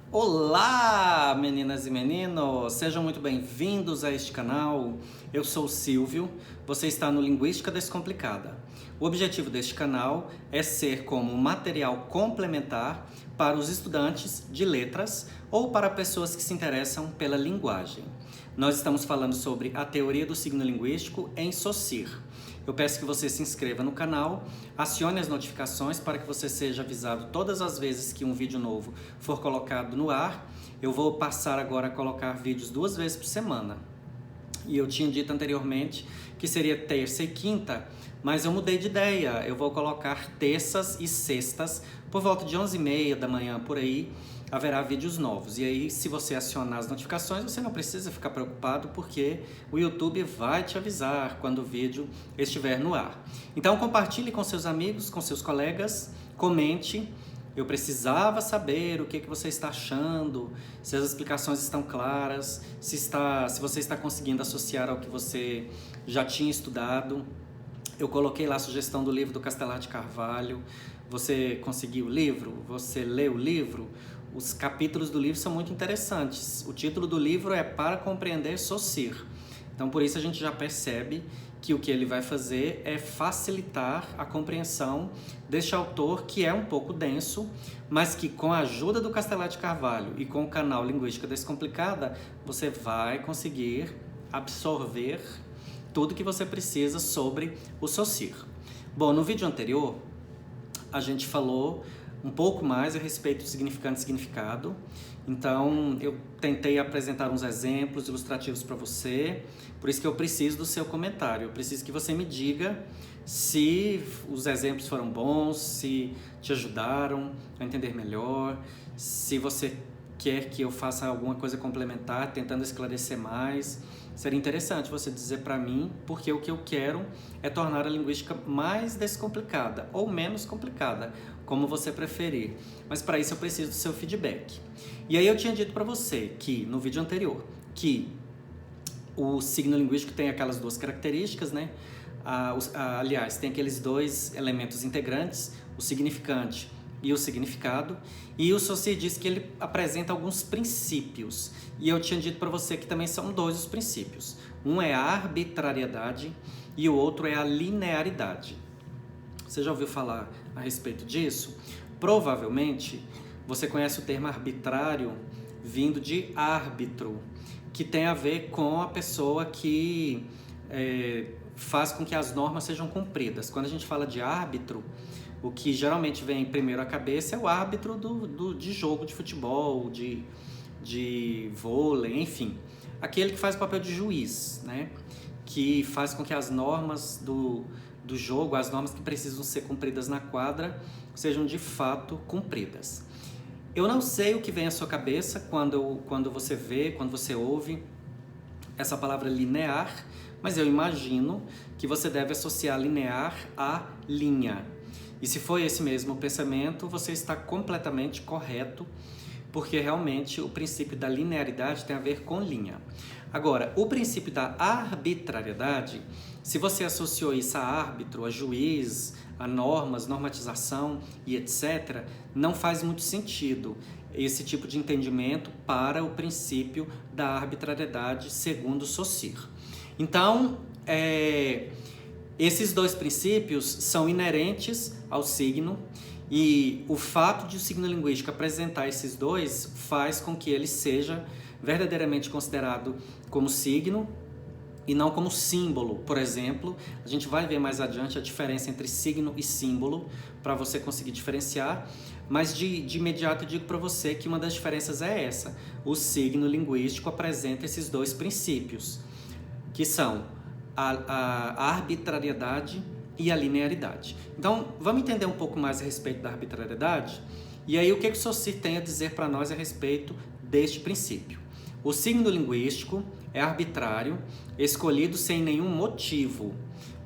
Olá, meninas e meninos! Sejam muito bem-vindos a este canal. Eu sou o Silvio, você está no Linguística Descomplicada. O objetivo deste canal é ser como um material complementar para os estudantes de letras ou para pessoas que se interessam pela linguagem. Nós estamos falando sobre a teoria do signo linguístico em Saussure. Eu peço que você se inscreva no canal, acione as notificações para que você seja avisado todas as vezes que um vídeo novo for colocado no ar. Eu vou passar agora a colocar vídeos 2 vezes por semana. E eu tinha dito anteriormente que seria terça e quinta, mas eu mudei de ideia. Eu vou colocar terças e sextas, por volta de 11h30 da manhã, por aí, haverá vídeos novos. E aí, se você acionar as notificações, você não precisa ficar preocupado, porque o YouTube vai te avisar quando o vídeo estiver no ar. Então, compartilhe com seus amigos, com seus colegas, comente. Eu precisava saber o que você está achando, se as explicações estão claras, se você está conseguindo associar ao que você já tinha estudado. Eu coloquei lá a sugestão do livro do Castelar de Carvalho. Você conseguiu o livro? Você leu o livro? Os capítulos do livro são muito interessantes. O título do livro é Para Compreender Saussure. Então, por isso a gente já percebe que o que ele vai fazer é facilitar a compreensão deste autor, que é um pouco denso, mas que com a ajuda do Castelar de Carvalho e com o canal Linguística Descomplicada, você vai conseguir absorver tudo que você precisa sobre o Saussure. Bom, no vídeo anterior, a gente falou um pouco mais a respeito do significante e significado. Então, eu tentei apresentar uns exemplos ilustrativos para você, por isso que eu preciso do seu comentário. Eu preciso que você me diga se os exemplos foram bons, se te ajudaram a entender melhor, se você quer que eu faça alguma coisa complementar, tentando esclarecer mais. Seria interessante você dizer para mim, porque o que eu quero é tornar a linguística mais descomplicada ou menos complicada, como você preferir. Mas para isso eu preciso do seu feedback. E aí eu tinha dito para você que, no vídeo anterior, que o signo linguístico tem aquelas duas características, né? Aliás, tem aqueles dois elementos integrantes, o significante e o significado, e o Saussure diz que ele apresenta alguns princípios, e eu tinha dito para você que também são dois os princípios. Um é a arbitrariedade e o outro é a linearidade. Você já ouviu falar a respeito disso? Provavelmente você conhece o termo arbitrário vindo de árbitro, que tem a ver com a pessoa que faz com que as normas sejam cumpridas. Quando a gente fala de árbitro, o que geralmente vem primeiro à cabeça é o árbitro de jogo de futebol, de vôlei, enfim. Aquele que faz o papel de juiz, né? Que faz com que as normas do jogo, as normas que precisam ser cumpridas na quadra, sejam de fato cumpridas. Eu não sei o que vem à sua cabeça quando você vê, quando você ouve essa palavra linear, mas eu imagino que você deve associar linear a linha. E se foi esse mesmo pensamento, você está completamente correto, porque realmente o princípio da linearidade tem a ver com linha. Agora, o princípio da arbitrariedade, se você associou isso a árbitro, a juiz, a normas, normatização e etc., não faz muito sentido esse tipo de entendimento para o princípio da arbitrariedade segundo Saussure. Então, esses dois princípios são inerentes ao signo, e o fato de o signo linguístico apresentar esses dois faz com que ele seja verdadeiramente considerado como signo e não como símbolo. Por exemplo, a gente vai ver mais adiante a diferença entre signo e símbolo para você conseguir diferenciar, mas de imediato eu digo para você que uma das diferenças é essa: o signo linguístico apresenta esses dois princípios, que são a arbitrariedade e a linearidade. Então, vamos entender um pouco mais a respeito da arbitrariedade? E aí, o que o Saussure tem a dizer para nós a respeito deste princípio? O signo linguístico é arbitrário, escolhido sem nenhum motivo,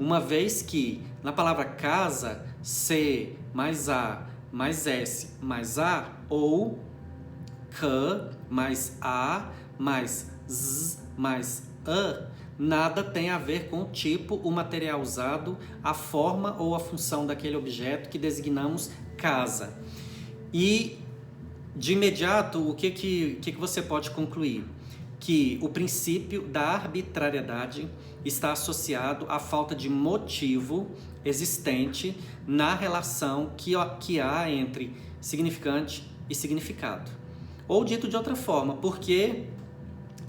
uma vez que, na palavra casa, C mais A mais S mais A, ou C mais A mais Z mais A, nada tem a ver com o tipo, o material usado, a forma ou a função daquele objeto que designamos casa. E De imediato, o que você pode concluir? Que o princípio da arbitrariedade está associado à falta de motivo existente na relação que há entre significante e significado. Ou dito de outra forma, por que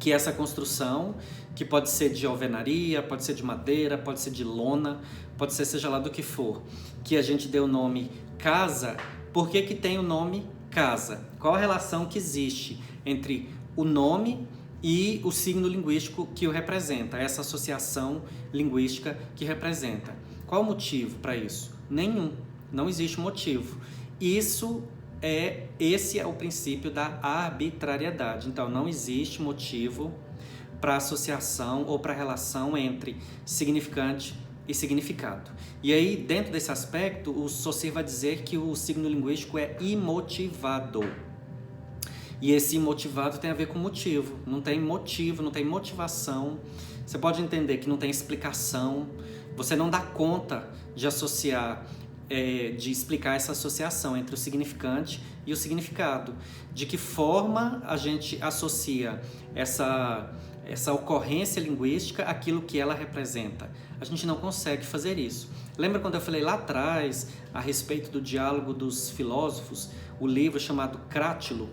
essa construção, que pode ser de alvenaria, pode ser de madeira, pode ser de lona, pode ser seja lá do que for, que a gente deu o nome casa, por que tem o nome casa? Qual a relação que existe entre o nome e o signo linguístico que o representa, essa associação linguística que representa? Qual o motivo para isso? Nenhum, não existe motivo. Esse é o princípio da arbitrariedade. Então, não existe motivo para associação ou para relação entre significante e significado. E aí, dentro desse aspecto, o Saussure vai dizer que o signo linguístico é imotivado. E esse imotivado tem a ver com motivo. Não tem motivo, não tem motivação. Você pode entender que não tem explicação. Você não dá conta de associar, de explicar essa associação entre o significante e o significado. De que forma a gente associa essa ocorrência linguística àquilo que ela representa? A gente não consegue fazer isso. Lembra quando eu falei lá atrás a respeito do diálogo dos filósofos, o livro chamado Crátilo?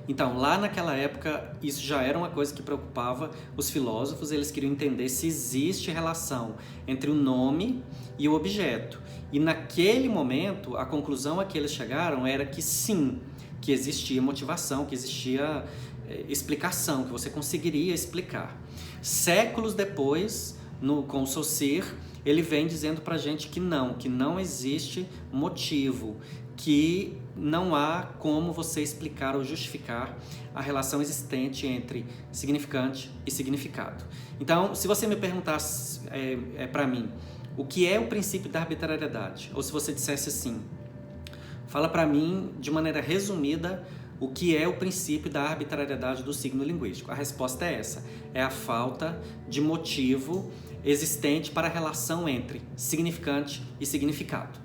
Então, lá naquela época, isso já era uma coisa que preocupava os filósofos. Eles queriam entender se existe relação entre o nome e o objeto. E naquele momento, a conclusão a que eles chegaram era que sim, que existia motivação, que existia explicação, que você conseguiria explicar. Séculos depois, com o Saussure, ele vem dizendo pra gente que não existe motivo, que não há como você explicar ou justificar a relação existente entre significante e significado. Então, se você me perguntasse para mim o que é o princípio da arbitrariedade, ou se você dissesse assim, fala para mim de maneira resumida o que é o princípio da arbitrariedade do signo linguístico. A resposta é essa, é a falta de motivo existente para a relação entre significante e significado.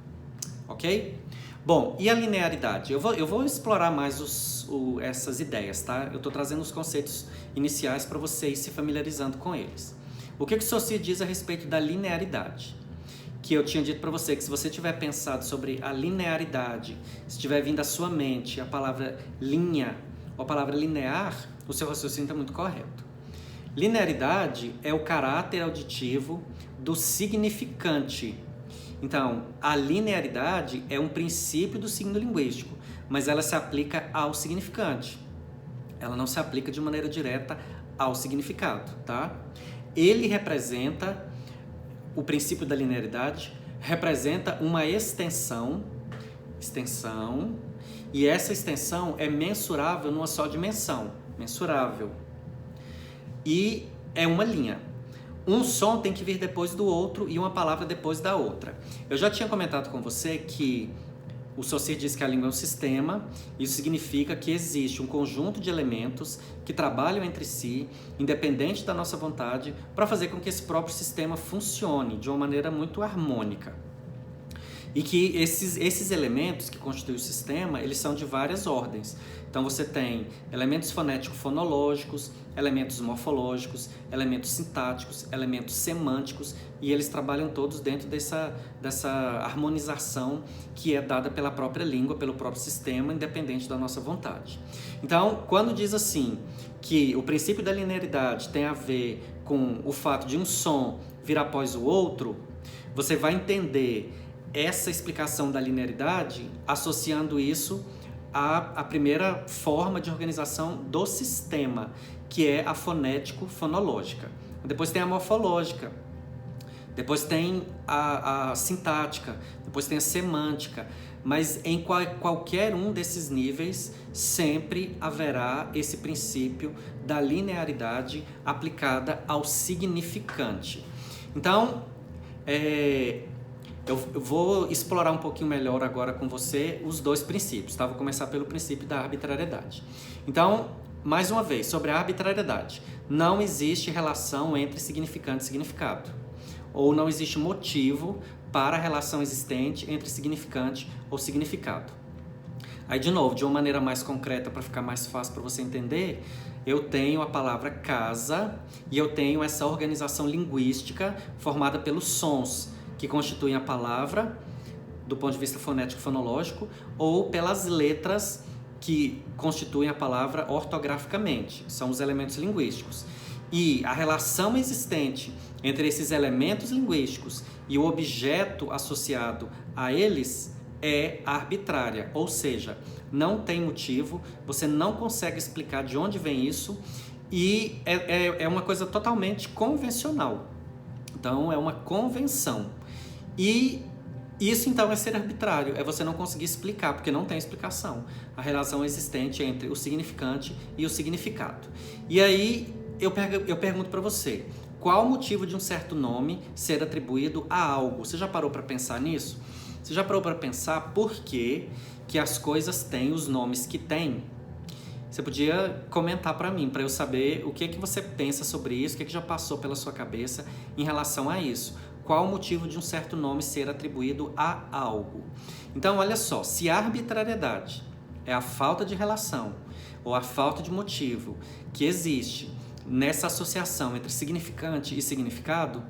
Ok? Bom, e a linearidade? Eu vou explorar mais essas ideias, tá? Eu estou trazendo os conceitos iniciais para vocês se familiarizando com eles. O que o Saussure diz a respeito da linearidade? Que eu tinha dito para você que se você tiver pensado sobre a linearidade, se tiver vindo à sua mente a palavra linha ou a palavra linear, o seu raciocínio está muito correto. Linearidade é o caráter auditivo do significante. Então, a linearidade é um princípio do signo linguístico, mas ela se aplica ao significante. Ela não se aplica de maneira direta ao significado, tá? Ele representa, o princípio da linearidade, representa uma extensão, e essa extensão é mensurável numa só dimensão, mensurável. E é uma linha. Um som tem que vir depois do outro e uma palavra depois da outra. Eu já tinha comentado com você que o Saussure diz que a língua é um sistema. Isso significa que existe um conjunto de elementos que trabalham entre si, independente da nossa vontade, para fazer com que esse próprio sistema funcione de uma maneira muito harmônica. E que esses elementos que constituem o sistema, eles são de várias ordens. Então você tem elementos fonético-fonológicos, elementos morfológicos, elementos sintáticos, elementos semânticos, e eles trabalham todos dentro dessa harmonização que é dada pela própria língua, pelo próprio sistema, independente da nossa vontade. Então, quando diz assim, que o princípio da linearidade tem a ver com o fato de um som vir após o outro, você vai entender essa explicação da linearidade associando isso à primeira forma de organização do sistema, que é a fonético-fonológica. Depois tem a morfológica, depois tem a sintática, depois tem a semântica, mas em qualquer um desses níveis sempre haverá esse princípio da linearidade aplicada ao significante. Então, eu vou explorar um pouquinho melhor agora com você os dois princípios, tá? Vou começar pelo princípio da arbitrariedade. Então, mais uma vez, sobre a arbitrariedade. Não existe relação entre significante e significado. Ou não existe motivo para a relação existente entre significante ou significado. Aí, de novo, de uma maneira mais concreta, para ficar mais fácil para você entender, eu tenho a palavra casa e eu tenho essa organização linguística formada pelos sons que constituem a palavra, do ponto de vista fonético fonológico, ou pelas letras que constituem a palavra ortograficamente, são os elementos linguísticos. E a relação existente entre esses elementos linguísticos e o objeto associado a eles é arbitrária, ou seja, não tem motivo, você não consegue explicar de onde vem isso e é uma coisa totalmente convencional. Então, é uma convenção. E isso, então, é ser arbitrário, é você não conseguir explicar, porque não tem explicação, a relação existente entre o significante e o significado. E aí, eu pergunto para você, qual o motivo de um certo nome ser atribuído a algo? Você já parou para pensar nisso? Você já parou para pensar por que as coisas têm os nomes que têm? Você podia comentar para mim, para eu saber o que você pensa sobre isso, o que já passou pela sua cabeça em relação a isso. Qual o motivo de um certo nome ser atribuído a algo? Então, olha só, se a arbitrariedade é a falta de relação ou a falta de motivo que existe nessa associação entre significante e significado,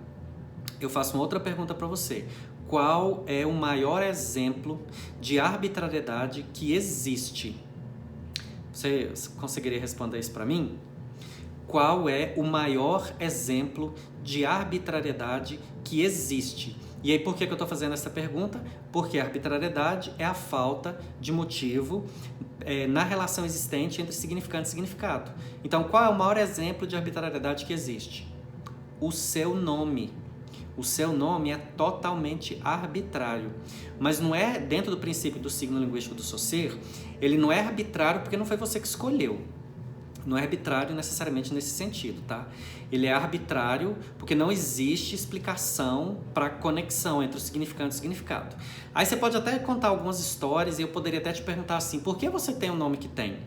eu faço uma outra pergunta para você. Qual é o maior exemplo de arbitrariedade que existe? Você conseguiria responder isso para mim? Qual é o maior exemplo de arbitrariedade que existe? E aí, por que eu estou fazendo essa pergunta? Porque a arbitrariedade é a falta de motivo na relação existente entre significante e significado. Então, qual é o maior exemplo de arbitrariedade que existe? O seu nome. O seu nome é totalmente arbitrário, mas não é dentro do princípio do signo linguístico do Saussure, ele não é arbitrário porque não foi você que escolheu. Não é arbitrário necessariamente nesse sentido, tá? Ele é arbitrário porque não existe explicação para conexão entre o significante e o significado. Aí você pode até contar algumas histórias e eu poderia até te perguntar assim, por que você tem o nome que tem?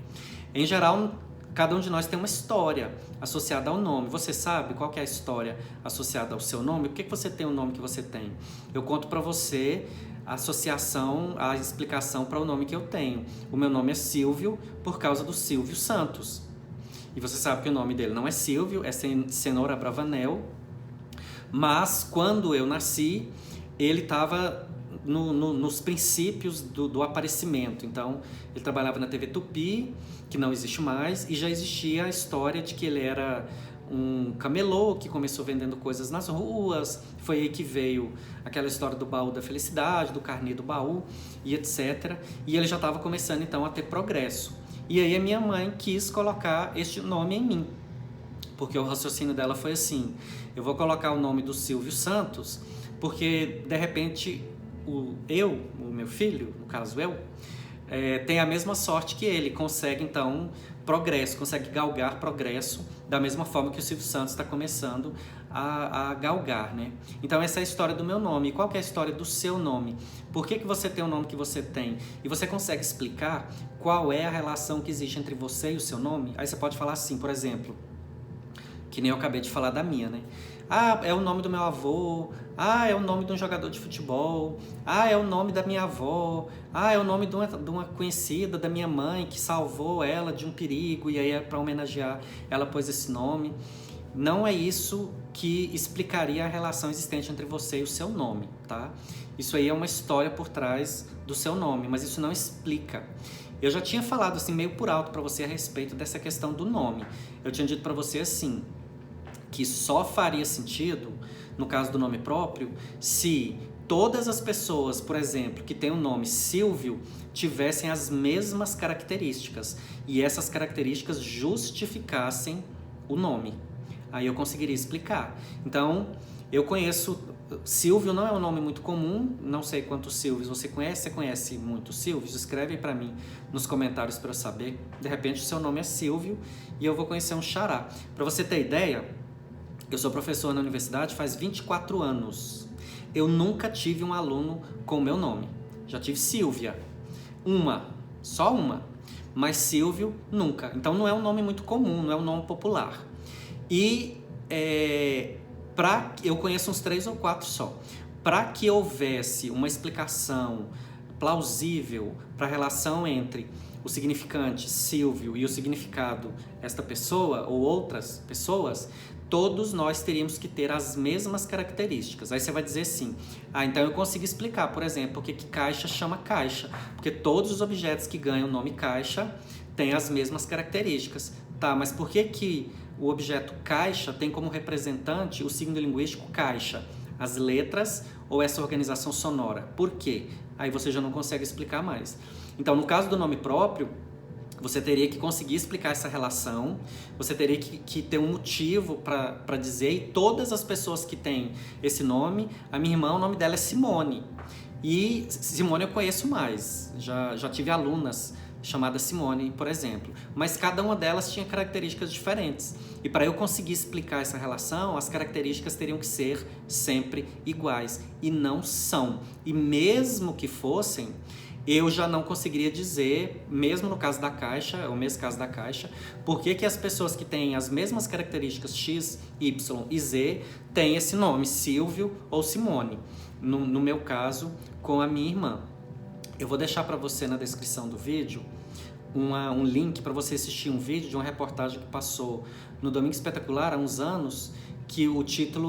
Em geral, cada um de nós tem uma história associada ao nome. Você sabe qual que é a história associada ao seu nome? Por que você tem o nome que você tem? Eu conto para você a associação, a explicação para o nome que eu tenho. O meu nome é Silvio por causa do Silvio Santos. E você sabe que o nome dele não é Silvio, é Cenoura Bravanel. Mas quando eu nasci, ele estava nos princípios do aparecimento. Então, ele trabalhava na TV Tupi, que não existe mais, e já existia a história de que ele era um camelô que começou vendendo coisas nas ruas. Foi aí que veio aquela história do baú da felicidade, do carnê do baú e etc. E ele já estava começando então a ter progresso. E aí a minha mãe quis colocar este nome em mim, porque o raciocínio dela foi assim, eu vou colocar o nome do Silvio Santos, porque de repente o meu filho, no caso eu, tem a mesma sorte que ele, consegue então progresso, consegue galgar progresso da mesma forma que o Silvio Santos está começando a galgar, né? Então essa é a história do meu nome. E qual que é a história do seu nome? Por que você tem o nome que você tem? E você consegue explicar qual é a relação que existe entre você e o seu nome? Aí você pode falar assim, por exemplo, que nem eu acabei de falar da minha, né? Ah, é o nome do meu avô. Ah, é o nome de um jogador de futebol. Ah, é o nome da minha avó. Ah, é o nome de uma conhecida da minha mãe que salvou ela de um perigo e aí para homenagear ela pôs esse nome. Não é isso que explicaria a relação existente entre você e o seu nome, tá? Isso aí é uma história por trás do seu nome, mas isso não explica. Eu já tinha falado assim meio por alto para você a respeito dessa questão do nome. Eu tinha dito para você assim, que só faria sentido, no caso do nome próprio, se todas as pessoas, por exemplo, que têm o nome Silvio, tivessem as mesmas características e essas características justificassem o nome. Aí eu conseguiria explicar. Então, eu conheço... Silvio não é um nome muito comum, não sei quantos Silvios você conhece muitos Silvios? Escreve aí pra mim nos comentários para eu saber. De repente o seu nome é Silvio e eu vou conhecer um xará. Para você ter ideia, eu sou professor na universidade faz 24 anos. Eu nunca tive um aluno com o meu nome. Já tive Silvia, só uma, mas Silvio nunca. Então não é um nome muito comum, não é um nome popular. E eu conheço uns 3 ou 4 só. Para que houvesse uma explicação plausível para a relação entre o significante Silvio e o significado esta pessoa ou outras pessoas, todos nós teríamos que ter as mesmas características. Aí você vai dizer assim, então eu consigo explicar, por exemplo, por que caixa chama caixa. Porque todos os objetos que ganham o nome caixa têm as mesmas características. Tá, mas por que o objeto caixa tem como representante o signo linguístico caixa? As letras ou essa organização sonora? Por quê? Aí você já não consegue explicar mais. Então, no caso do nome próprio, você teria que conseguir explicar essa relação, você teria que ter um motivo para dizer, e todas as pessoas que têm esse nome, a minha irmã, o nome dela é Simone. E Simone eu conheço mais, já tive alunas chamadas Simone, por exemplo, mas cada uma delas tinha características diferentes. E para eu conseguir explicar essa relação, as características teriam que ser sempre iguais, e não são. E mesmo que fossem, eu já não conseguiria dizer, mesmo no caso da caixa, o mesmo caso da caixa, por que as pessoas que têm as mesmas características X, Y e Z têm esse nome, Silvio ou Simone. No meu caso, com a minha irmã. Eu vou deixar para você na descrição do vídeo um link para você assistir um vídeo de uma reportagem que passou no Domingo Espetacular há uns anos, que o título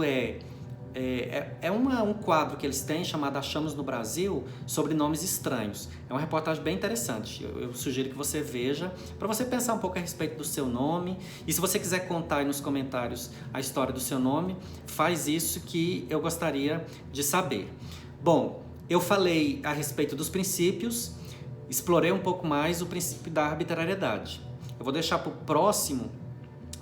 um quadro que eles têm chamado Achamos no Brasil, sobre nomes estranhos. É uma reportagem bem interessante, eu sugiro que você veja, para você pensar um pouco a respeito do seu nome, e se você quiser contar aí nos comentários a história do seu nome, faz isso que eu gostaria de saber. Bom, eu falei a respeito dos princípios, explorei um pouco mais o princípio da arbitrariedade. Eu vou deixar para o próximo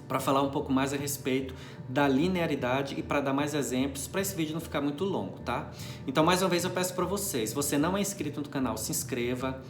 para falar um pouco mais a respeito da linearidade e para dar mais exemplos, para esse vídeo não ficar muito longo, tá? Então, mais uma vez, eu peço para vocês, se você não é inscrito no canal, se inscreva,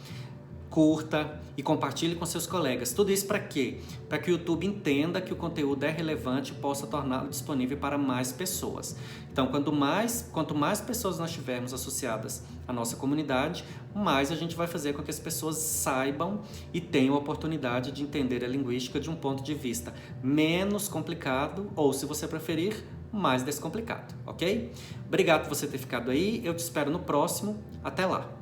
curta e compartilhe com seus colegas. Tudo isso para quê? Para que o YouTube entenda que o conteúdo é relevante e possa torná-lo disponível para mais pessoas. Então, quanto mais pessoas nós tivermos associadas à nossa comunidade, mais a gente vai fazer com que as pessoas saibam e tenham a oportunidade de entender a linguística de um ponto de vista menos complicado, ou, se você preferir, mais descomplicado, ok? Obrigado por você ter ficado aí, eu te espero no próximo. Até lá!